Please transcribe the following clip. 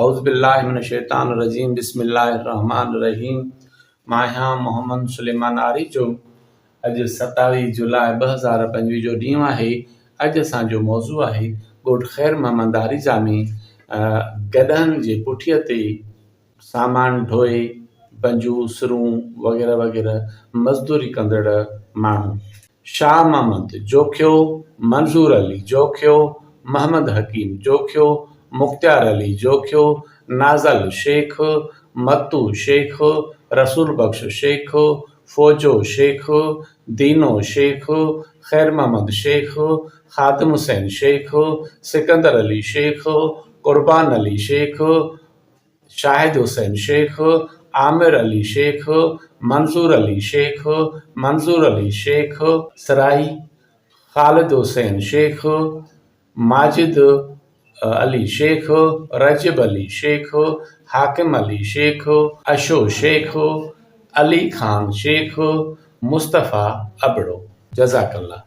औज़ुबिल्लाहिमिनश्शैतानिर्रजीम बिस्मिल्लाहिर्रहमानिर्रहीम। मां आहियां मोहम्मद सुलेमान आरीचो। अॼु 27 जुलाई 2025 जो ॾींहुं आहे। अॼु असांजो मौज़ू आहे ॻोठ ख़ैर मोहम्मद आरीज़ा में गॾहनि जे पुठीअ ते सामान ढोए बंजू सिरूं वग़ैरह वग़ैरह मज़दूरी कंदड़ माण्हू। शाह मोहम्मद जोखियो, मंज़ूर अली जोखियो, मोहम्मद हकीम जोखियो, मुख्तियार अली जोखियो, नाज़ल शेख, मत्तू शेख, रसूल बख्श शेख, फ़ौजो शेख, दीनो शेख, ख़ैर मोहम्मद शेख, ख़ादिम हुसैन शेख, सिकंदर अली शेख, क़ुर्बान अली शेख, शाहिद हुसैन शेख, आमिर अली शेख, मंसूर अली शेख, मंसूर अली शेख सराई, ख़ालिद हुसैन शेख, माजिद अली शेख, रजब अली शेख, हाकिम अली शेख, अशो शेख, अली खान शेख, मुस्तफ़ा अबड़ो। जज़ाकल्ला।